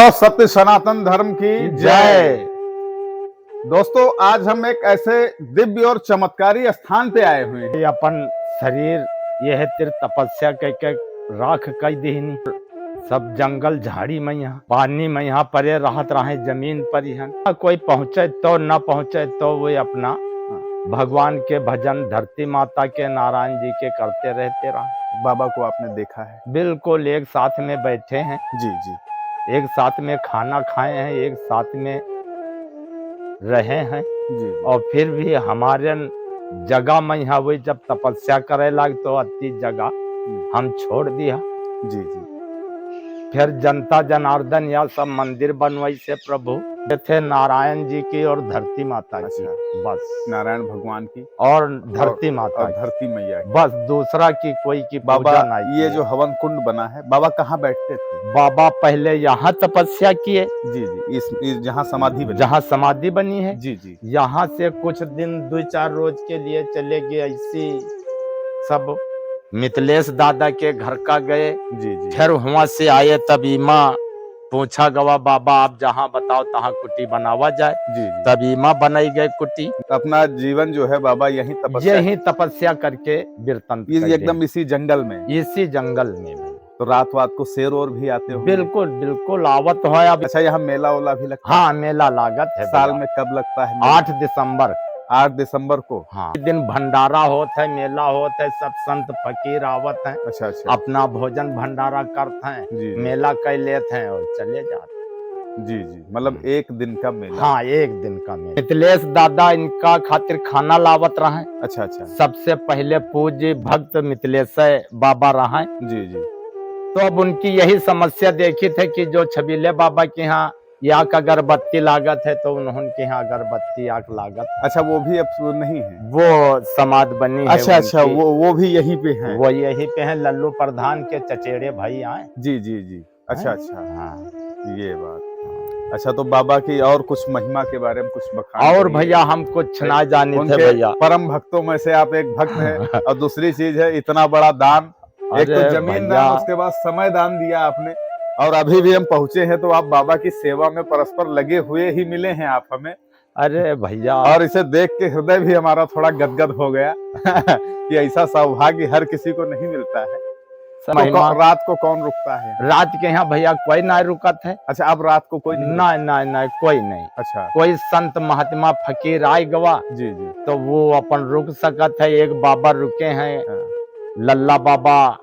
तो सत्य सनातन धर्म की जय। दोस्तों, आज हम एक ऐसे दिव्य और चमत्कारी स्थान पे आए हुए हैं। ये अपन शरीर यह तीर्थ तपस्या के राख कई देहनी सब जंगल झाड़ी में यहाँ पानी में यहाँ परे राहत रहे जमीन पर ही कोई पहुँचे तो न पहुँचे तो वो अपना भगवान के भजन धरती माता के नारायण जी के करते रहते रहे। बाबा को आपने देखा है? बिल्कुल, एक साथ में बैठे हैं, जी जी, एक साथ में खाना खाए हैं, एक साथ में रहे हैं जी। और फिर भी हमारे जगह में यहाँ वही जब तपस्या करे लग तो अति जगह हम छोड़ दिया। जी जी। फिर जनता जनार्दन या सब मंदिर बनवाई से प्रभु थे नारायण जी की और धरती माता की। बस नारायण भगवान की और धरती माता और धरती मैया की। बस दूसरा की कोई की बाबा पूजा नहीं। ये जो हवन कुंड बना है, बाबा कहाँ बैठते थे? बाबा पहले यहाँ तपस्या किए। जी जी, इस जहाँ समाधि बनी। जहाँ समाधि बनी है जी जी। यहाँ से कुछ दिन 2-4 रोज के लिए चले गए, ऐसी सब मिथिलेश दादा के घर का गए। जी जी। फिर वहां से आए तभी माँ पूछा गवा बाबा आप जहाँ बताओ तहाँ कुटी बनावा जाए। जी जी। तभी माँ बनाई गई कुटी। अपना जीवन जो है बाबा यही तपस्या करके वीरतंत एकदम इसी जंगल में भाई। तो रात को शेर और भी आते हो? बिल्कुल बिल्कुल आवत है। अब अच्छा, यहाँ मेला ओला भी लगता है? हाँ, मेला लागत है। साल में कब लगता है? 8 दिसंबर। 8 दिसंबर को। हाँ, दिन भंडारा होता है, मेला होता है, सब संत फकीर आवत हैं। अच्छा अच्छा। अपना भोजन भंडारा करते हैं, मेला कर लेते हैं और चले जाते हैं। जी जी, मतलब एक दिन का मेला। हाँ, एक दिन का मेला। मिथिलेश दादा इनका खातिर खाना लावत रहे। अच्छा अच्छा। सबसे पहले पूज्य भक्त मिथिलेश बाबा रहे। जी जी। तो अब उनकी यही समस्या देखी थे कि जो छबीले बाबा के यहाँ याक अगरबत्ती लागत है तो उनके यहाँ अगरबत्ती आक लागत। अच्छा, वो भी अब नहीं है? वो समाधि बनी है। अच्छा अच्छा, वो भी यहीं पे है? वो यहीं पे है। लल्लू प्रधान के चचेरे भाई आए। जी जी जी। अच्छा अच्छा। हाँ, ये बात। अच्छा, तो बाबा की और कुछ महिमा के बारे में कुछ बखान और भैया हम कुछ ना जाने थे भैया। परम भक्तों में से आप एक भक्त हैं। और दूसरी चीज है इतना बड़ा दान, एक तो जमीन दान, उसके बाद समय दान दिया आपने, और अभी भी हम पहुंचे हैं तो आप बाबा की सेवा में परस्पर लगे हुए ही मिले हैं आप हमें। अरे भैया, और इसे देख के हृदय भी हमारा थोड़ा गदगद हो गया कि ऐसा सौभाग्य हर किसी को नहीं मिलता है। तो रात को कौन रुकता है? रात के यहाँ भैया कोई ना रुकत है। अच्छा, अब रात को कोई नहीं, कोई नहीं। अच्छा, कोई संत महात्मा फकीर आए गवा जी जी, तो वो अपन रुक सकत है। एक बाबा रुके हैं, लल्ला बाबा,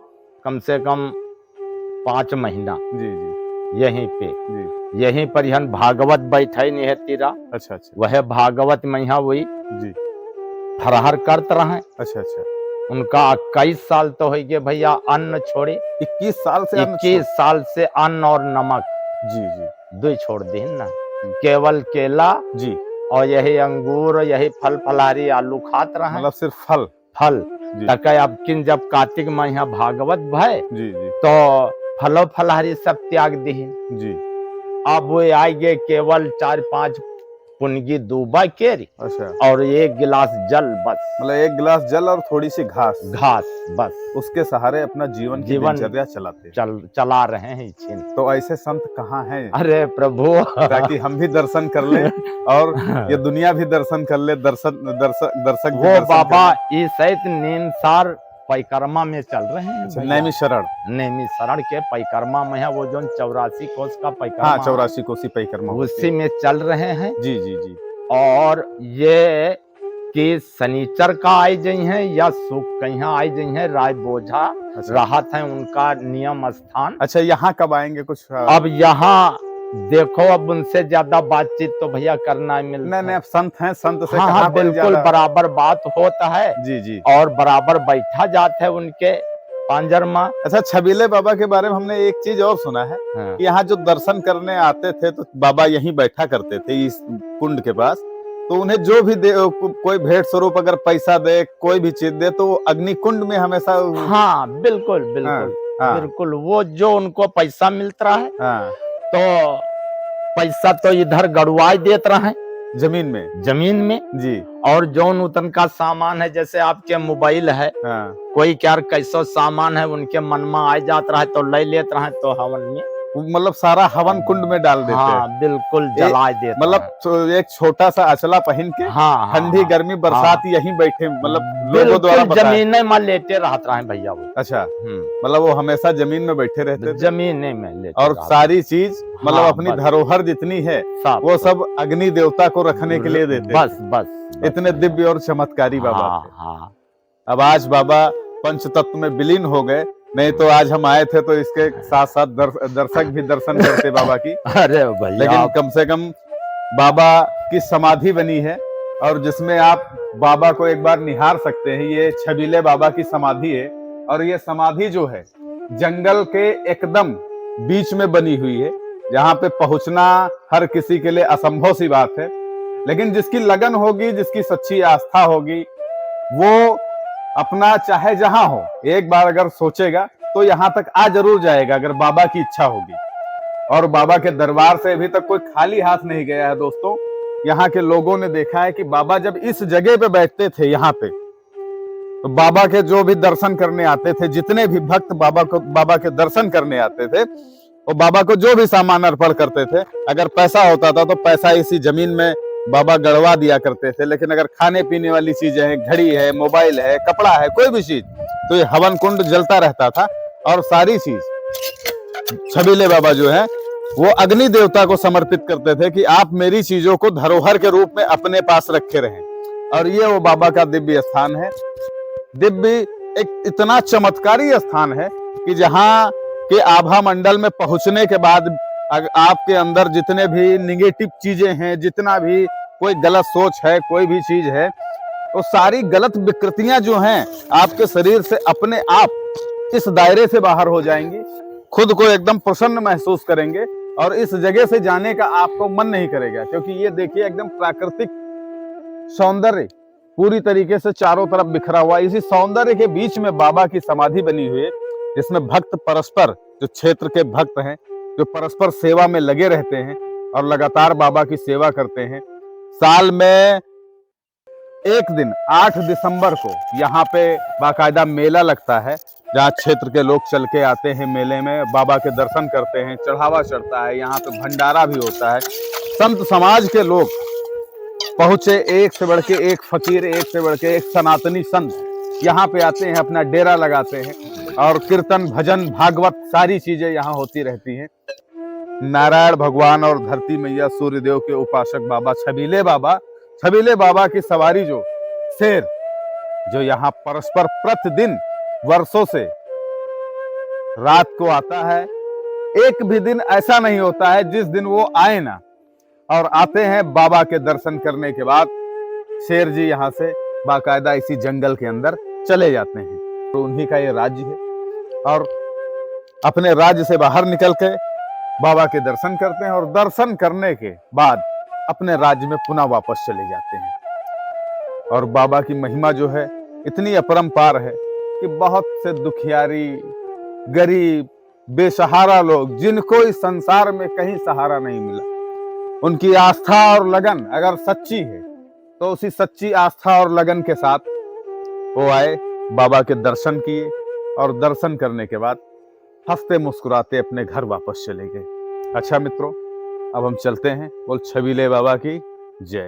कम से कम 5 महीना जी जी, यहीं पे जी, यहीं पर यहन भागवत बैठे नहीं है तीरा। अच्छा अच्छा। वह भागवत में यहाँ वही जी फरहर करते रहे। अच्छा अच्छा। उनका 21 साल तो हो गए भैया अन्न छोड़े। 21 साल से? 21 साल से अन्न और नमक जी जी, 2 छोड़ दी ना। केवल केला जी और यही अंगूर, यही फल फलहारी आलू खात रहे। मतलब सिर्फ फल तक अब किन जब कार्तिक में यहाँ भागवत भय जी जी, तो फलो फलहारी सब त्याग दी जी। अब वो आए गए केवल 4-5 पुनगी दूबा केरी। अच्छा। और 1 गिलास जल, बस। मतलब 1 गिलास जल और थोड़ी सी घास बस। उसके सहारे अपना जीवन दिनचर्या चला रहे हैं। तो ऐसे संत कहाँ हैं? अरे प्रभु, ताकि हम भी दर्शन कर ले और ये दुनिया भी दर्शन कर ले। दर्शक वो बाबा इस नीमसार परिक्रमा में चल रहे हैं। नैमिषारण्य के परिक्रमा में है। वो जो 84 कोस का परिक्रमा। हाँ, 84 कोसी परिक्रमा, उसी में चल रहे हैं। जी जी जी। और ये कि शनिचर का आई जई हैं या सुख कहीं आई जई हैं। राय बोझा राहत है उनका नियम स्थान। अच्छा, यहाँ कब आएंगे कुछ? अब यहाँ देखो, अब उनसे ज्यादा बातचीत तो भैया करना मिलता नहीं, अब संत हैं, संत से हाँ, बिल्कुल बराबर बात होता है। जी जी। और बराबर बैठा जाता है उनके पांजरमा। अच्छा, छबीले बाबा के बारे में हमने एक चीज और सुना है। हाँ। यहाँ जो दर्शन करने आते थे तो बाबा यहीं बैठा करते थे इस कुंड के पास। तो उन्हें जो भी दे, कोई भेंट स्वरूप अगर पैसा दे, कोई भी चीज दे, तो अग्नि कुंड में हमेशा। हाँ, बिल्कुल बिल्कुल। वो जो उनको पैसा मिलता है तो पैसा तो इधर गड़वाई देते रहे जमीन में जी। और जो नूतन का सामान है, जैसे आपके मोबाइल है, कोई क्या कैसो सामान है, उनके मन में आ जाता रहे तो ले लेते रहे। तो हवन में मतलब सारा हवन कुंड में डाल देते हैं। हाँ बिल्कुल जला देते मतलब एक छोटा सा अचला पहन के हाँ ठंडी गर्मी बरसात यहीं बैठे, मतलब लोगों द्वारा बिल्कुल बताया। जमीन में लेटे रहते रहे भैया वो। अच्छा, मतलब वो हमेशा जमीन में बैठे रहते थे जमीन में लेटे और रहते। सारी चीज मतलब हाँ, अपनी बस। धरोहर जितनी है वो सब अग्नि देवता को रखने के लिए देते थे। बस इतने दिव्य और चमत्कारी बाबा थे। हाँ। अब आज बाबा पंच तत्व में विलीन हो गए, नहीं तो आज हम आए थे तो इसके साथ साथ दर्शक भी दर्शन करते बाबा की। अरे भैया लेकिन कम से कम बाबा की समाधि बनी है और जिसमें आप बाबा को एक बार निहार सकते हैं। ये छबीले बाबा की समाधि है और ये समाधि जो है जंगल के एकदम बीच में बनी हुई है, जहाँ पे पहुंचना हर किसी के लिए असंभव सी बात है। लेकिन जिसकी लगन होगी, जिसकी सच्ची आस्था होगी, वो अपना चाहे जहां हो एक बार अगर सोचेगा तो यहाँ तक आ जरूर जाएगा, अगर बाबा की इच्छा होगी। और बाबा के दरबार से अभी तक कोई खाली हाथ नहीं गया है दोस्तों। यहाँ के लोगों ने देखा है कि बाबा जब इस जगह पे बैठते थे यहाँ पे, तो बाबा के जो भी दर्शन करने आते थे, जितने भी भक्त बाबा के दर्शन करने आते थे, वो बाबा को जो भी सामान अर्पण करते थे, अगर पैसा होता था तो पैसा इसी जमीन में बाबा गड़वा दिया करते थे। लेकिन अगर खाने पीने वाली चीजें हैं, घड़ी है, मोबाइल है, कपड़ा है, कोई भी चीज, तो ये हवन कुंड जलता रहता था। और सारी चीज छबीले बाबा जो है वो अग्नि देवता को समर्पित करते थे कि आप मेरी चीजों को धरोहर के रूप में अपने पास रखे रहें। और ये वो बाबा का दिव्य स्थान है। दिव्य एक इतना चमत्कारी स्थान है कि जहाँ के आभा मंडल में पहुंचने के बाद आपके अंदर जितने भी निगेटिव चीजें हैं, जितना भी कोई गलत सोच है, कोई भी चीज है, वो सारी गलत विकृतियां जो हैं आपके शरीर से अपने आप इस दायरे से बाहर हो जाएंगी। खुद को एकदम प्रसन्न महसूस करेंगे और इस जगह से जाने का आपको मन नहीं करेगा, क्योंकि ये देखिए एकदम प्राकृतिक सौंदर्य पूरी तरीके से चारों तरफ बिखरा हुआ। इसी सौंदर्य के बीच में बाबा की समाधि बनी हुई है, जिसमें भक्त परस्पर, जो क्षेत्र के भक्त हैं, जो परस्पर सेवा में लगे रहते हैं और लगातार बाबा की सेवा करते हैं। साल में एक दिन 8 दिसंबर को यहाँ पे बाकायदा मेला लगता है, जहाँ क्षेत्र के लोग चल के आते हैं मेले में, बाबा के दर्शन करते हैं, चढ़ावा चढ़ता है, यहाँ पे भंडारा भी होता है। संत समाज के लोग पहुंचे, एक से बढ़ के एक फकीर, एक से बढ़ के एक सनातनी संत यहाँ पे आते हैं, अपना डेरा लगाते हैं और कीर्तन, भजन, भागवत सारी चीजें यहाँ होती रहती हैं। नारायण भगवान और धरती मैया सूर्यदेव के उपासक बाबा छबीले बाबा की सवारी जो शेर, जो यहाँ परस्पर प्रतिदिन वर्षों से रात को आता है। एक भी दिन ऐसा नहीं होता है जिस दिन वो आए ना, और आते हैं बाबा के दर्शन करने के बाद शेर जी यहाँ से बाकायदा इसी जंगल के अंदर चले जाते हैं। तो उन्हीं का ये राज्य है और अपने राज्य से बाहर निकल के बाबा के दर्शन करते हैं और दर्शन करने के बाद अपने राज्य में पुनः वापस चले जाते हैं। और बाबा की महिमा जो है इतनी अपरंपार है कि बहुत से दुखियारी, गरीब, बेसहारा लोग, जिनको इस संसार में कहीं सहारा नहीं मिला, उनकी आस्था और लगन अगर सच्ची है तो उसी सच्ची आस्था और लगन के साथ वो आए, बाबा के दर्शन किए और दर्शन करने के बाद हंसते मुस्कुराते अपने घर वापस चले गए। अच्छा मित्रों, अब हम चलते हैं। बोल छबीले बाबा की जय।